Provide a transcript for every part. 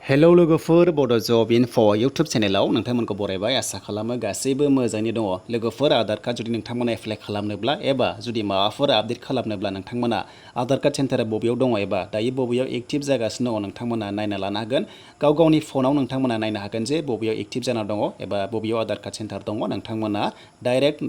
hello लोगोफोर बड' जब enough' YouTube चेनेलाव नोंथांमोनखौ बरायबाय आसा खालामो गासैबो मोजाङै दङ लोगोफोर आधार कार्ड जुदि नोंथांमोना एप्लाइ खालामनोब्ला एबा जुदि माबाफोर आपडेट खालामनोब्ला नोंथांमोना आधार कार्ड सेन्टारा बबेयाव दङ एबा दायो बबेयाव एक्टिभ जागासिनो दङ नोंथांमोना नायना लानो हागोन गाव गावनि फनाव नोंथांमोना नायनो हागोन जे बबेयाव एक्टिभ जाना दङ एबा बबेयाव आधार कार्ड सेन्टार दङ नोंथांमोना डाइरेक्ट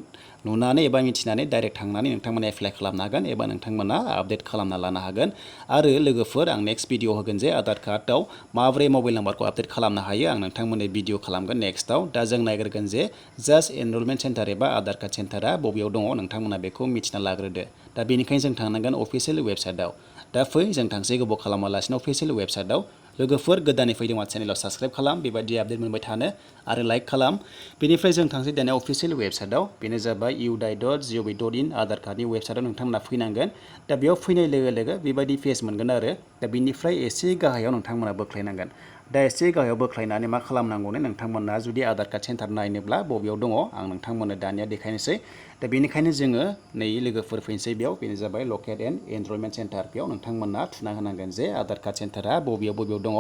नुनानै एबा मिथिनानै डाइरेक्ट थांनानै नोंथांमोना एप्लाइ खालामनो हागोन एबा नोंथांमोना आपडेट खालामना लानो हागोन आरो लोगोफोर आं नेक्स्ट भिडिअ होगोन जे आधार कार्डआव माबोरै मबाइल नाम्बारखौ आपडेट खालामनो हायो आं नोंथांमोननो भिडिअ खालामगोन नेक्स्टआव दा जों नायग्रोगोन जे जास्ट एनरलमेन्ट सेन्टार एबा आधार कार्ड सेन्टारा बबेयाव दङ नोंथांमोना बेखौ मिथिना लाग्रोदो दा बेनिखायनो जों थांनांगोन अफिसियेल वेबसाइटआव दा फै जों थांसै गोबाव खालामालासिनो अफिसियेल वेबसाइटआव लोगोफोर गोदानै फैदोंबा चेनेलाव साबस्क्राइब खालाम बेबायदि आपडेट मोनबाय थानो आरो लाइक खालाम बेनिफ्राय जों थांसै दानिया अफिसियेल वेबसाइटआव बेनो जाबाय udai.gov.in आधार कार्डनि वेबसाइटआव नोंथांमोना फैनांगोन दा बेयाव फैनाय लोगो लोगो बेबायदि पेज मोनगोन आरो दा बिनिफ्राय एसे गाहायाव नोंथांमोना बोख्लायनांगोन दा एसे गाहायाव बोख्लायनानै मा खालामनांगौनो नोंथांमोना जुदि आधार कार्ड सेन्टार नायनोब्ला बबेयाव दङ आं नोंथांमोननो दानिया देखायनोसै दा बेनिखायनो जोङो नै लोगोफोर फैनोसै बेयाव बेनो जाबाय लकेट एन्ड एनरलमेन्ट सेन्टार बेयाव नोंथांमोना थुना होनांगोन जे आधार कार्ड सेन्टारा बबेयाव दङ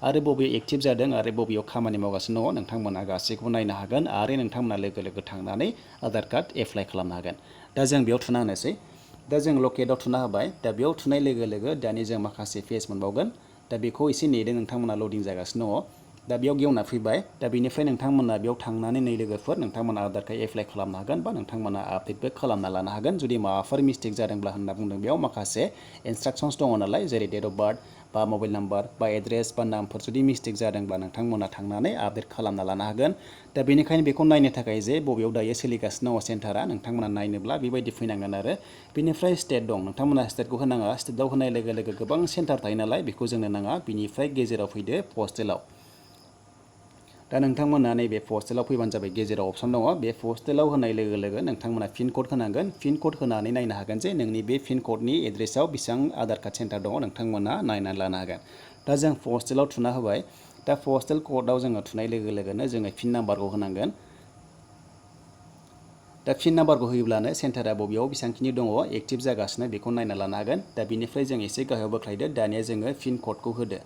आरो बबेयाव एक्टिभ जादों आरो बबेयाव खामानि मावगासिनो दङ नोंथांमोना गासैखौबो नायनो हागोन आरो नोंथांमोना लोगो लोगो थांनानै आधार कार्ड एप्लाइ खालामनो हागोन दा जों बेयाव थुना होनोसै दा जों लकेटआव थुना होबाय दा बेयाव थुनाय लोगो लोगो दानि जों माखासे पेज मोनबावगोन दा बेखौ एसे नेदो नोंथांमोना लडिं जागासिनो दङ दा बेयाव गेवना फैबाय दा बेनिफ्राय नोंथांमोना बेयाव थांनानै नै लोगोफोर नोंथांमोना आधार कार्ड एप्लाइ खालामनो हागोन बा नोंथांमोना आपडेटबो खालामना लानो हागोन जुदि माबाफोर मिस्टेक जादोंब्ला होनना बुंदों बेयाव माखासे इन्सट्राक्सन्स दङ नालाय जेरै डेट अफ बार्थ बा मबाइल नाम्बार बा एड्रेस बा नामफोर जुदि मिस्टेक जादोंब्ला नोंथांमोना थांनानै आपडेट खालामना लानो हागोन दा बेनिखायनो बेखौ नायनो थाखाय जे बबेयाव दायो सोलिगासिनो दङ सेन्टारा नोंथांमोना नायनोब्ला बेबायदि फैनांगोन आरो बेनिफ्राय स्टेट दं नोंथांमोना स्टेटखौ होनाङा स्टेटआव होनाय लोगो लोगो गोबां सेन्टार थायो नालाय बेखौ जोंनो नाङा बिनिफ्राय गेजेराव फैदो पस्टेलाव दा नोंथांमोना नैबे पस्टेलाव फैबानो जाबाय गेजेराव अपसन दङ बे पस्टेलाव होनाय लोगो लोगो नोंथांमोना पिन कड होनांगोन पिन कड होनानै नायनो हागोन जे नोंनि बे पिन कडनि एड्रेसाव बेसेबां आधार कार्ड सेन्टार दङ नोंथांमोना नायनानै लानो हागोन दा जों पस्टेलाव थुना होबाय दा पस्टेल क'डआव जोङो थुनाय लोगो लोगोनो जोङो पिन नाम्बारखौ होनांगोन दा पिन नाम्बारखौ होयोब्लानो सेन्टारा बबेयाव बेसेबांखिनि दङ एक्टिभ जागासिनो बेखौ नायना लानो हागोन दा बिनिफ्राय जों एसे गाहायाव बोख्लायदो दानिया जोङो पिन क'डखौ होदो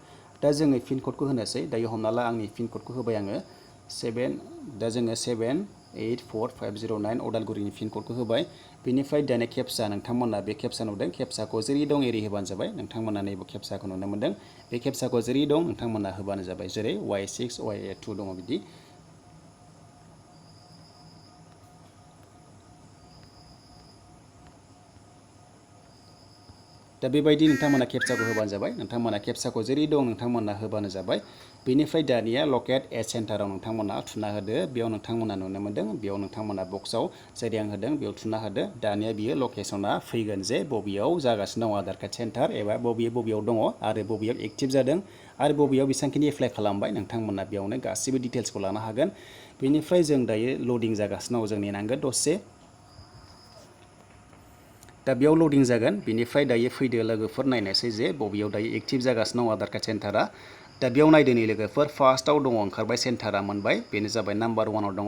दा जोङो पिन क'डखौ होनोसै दायो हमना ला आंनि पिन क'डखौ होबाय आङो दा जोङो 784509 अदालगुरिनि पिन क'डखौ होबाय बेनिफ्राय दानिया केप्चा नोंथांमोना बे केप्चा नुदों केप्चाखौ जेरै दं एरै होबानो जाबाय नोंथांमोना नैबे केप्चाखौ नुनो मोन्दों बे केप्चाखौ जेरै दं नोंथांमोना होबानो जाबाय जेरै Y6 Y82 दङ बिदि दा बेबायदि नोंथांमोना केप्चाखौ होबानो जाबाय नोंथांमोना केप्चाखौ जेरै दं नोंथांमोना होबानो जाबाय बेनिफ्राय दानिया लकेट एड सेन्टाराव नोंथांमोना थुना होदो बेयाव नोंथांमोना नुनो मोन्दों बेयाव नोंथांमोना बक्सआव जेरै आं होदों बेयाव थुना होदो दानिया बियो लकेसना फैगोन जे बबेयाव जागासिनो दं आधार कार्ड सेन्टार एबा बबेयाव दङ आरो बबेयाव एक्टिभ जादों आरो बबेयाव बेसेबांखिनि एप्लाइ खालामबाय नोंथांमोना बेयावनो गासैबो डिटेल्सखौ लानो हागोन बेनिफ्राय जों दायो लडिं जागासिनो दं जों नेनांगोन दसे दा बेयाव लडिं जागोन बेनिफ्राय दायो फैदो लोगोफोर नायनोसै जे बबेयाव दायो एक्टिभ जागासिनो दं आधार कार्ड सेन्टारा दा बेयाव नायदो नै लोगोफोर फार्स्टआव दङ ओंखारबाय सेन्टारा मोनबाय बेनो जाबाय नाम्बार 1आव दङ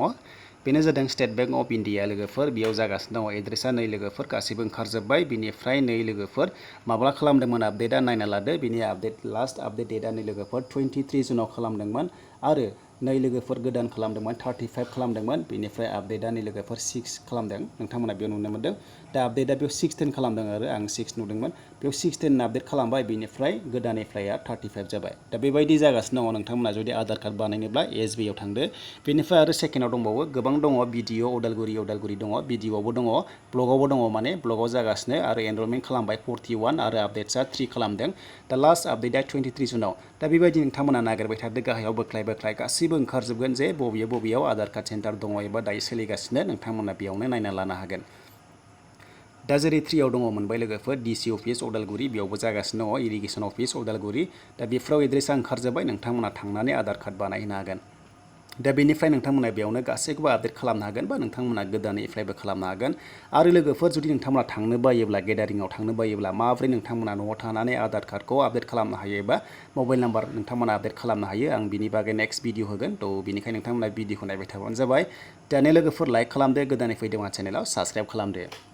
बेनो जादों स्टेट बेंक अफ इन्डिया लोगोफोर बेयाव जागासिनो दङ एड्रेसा नै लोगोफोर गासैबो ओंखारजोब्बाय बेनिफ्राय नै लोगोफोर माब्ला खालामदोंमोन आपडेटआ नायना लादो बेनि आपडेट लास्ट आपडेट डेटआ नै लोगोफोर 23 जुनाव खालामदोंमोन आरो नै लोगोफोर गोदान खालामदोंमोन 35 खालामदोंमोन बेनिफ्राय आपडेटआ नै लोगोफोर 6 खालामदों नोंथांमोना बेयाव नुनो मोन्दों दा आपडेटआ बेयाव 16 खालामदों आरो आं 6 नुदोंमोन बेयाव 16 आपडेट खालामबाय बेनिफ्राय गोदान एप्लाइआ 35 जाबाय दा बेबायदि जागासिनो दङ नोंथांमोना जुदि आधार कार्ड बानायनोब्ला SBI आव थांदो बेनिफ्राय आरो सेकेन्डआव दंबावो गोबां दङ BDO उदालगुरि दङ BDOआवबो दङ ब्लकआवबो दङ माने ब्लकआव जागासिनो आरो एनरलमेन्ट खालामबाय 41 आरो आपडेट्सआ 3 खालामदों दा लास्ट आपडेटआ 23 जुनाव दा बेबायदि नोंथांमोना नागिरबाय थादो गाहायाव बोख्लाय गासैबो ओंखारजोबगोन जे बबेयाव आधार कार्ड सेन्टार दङ एबा दायो सोलिगासिनो नोंथांमोना बेयावनो नायना लानो हागोन दा जेरै 3आव दङ मोनबाय लोगोफोर DC अफिस उदालगुरि बेयावबो जागासिनो दङ इरिगेसन अफिस उदालगुरि दा बेफोराव एड्रेसा ओंखारजोब्बाय नोंथांमोना थांनानै आधार कार्ड बानायनो हागोन दा बेनिफ्राय नोंथांमोना बेयावनो गासैखौबो आपडेट खालामनो हागोन बा नोंथांमोना गोदानै एप्लाइबो खालामनो हागोन आरो लोगोफोर जुदि नोंथांमोना थांनो बायोब्ला गेदारिंआव थांनो बायोब्ला माबोरै नोंथांमोना न'आव थानानै आधार कार्डखौ आपडेट खालामनो हायो एबा मबाइल नाम्बार नोंथांमोना आपडेट खालामनो हायो आं बिनि बागै नेक्स्ट भिडिअ होगोन थ' बिनिखायनो नोंथांमोना भिडिअखौ नायबाय थाबानो जाबाय दानिया लोगोफोर लाइक खालामदो गोदानै फैदोंबा चेनेलाव साबस्क्राइब खालामदो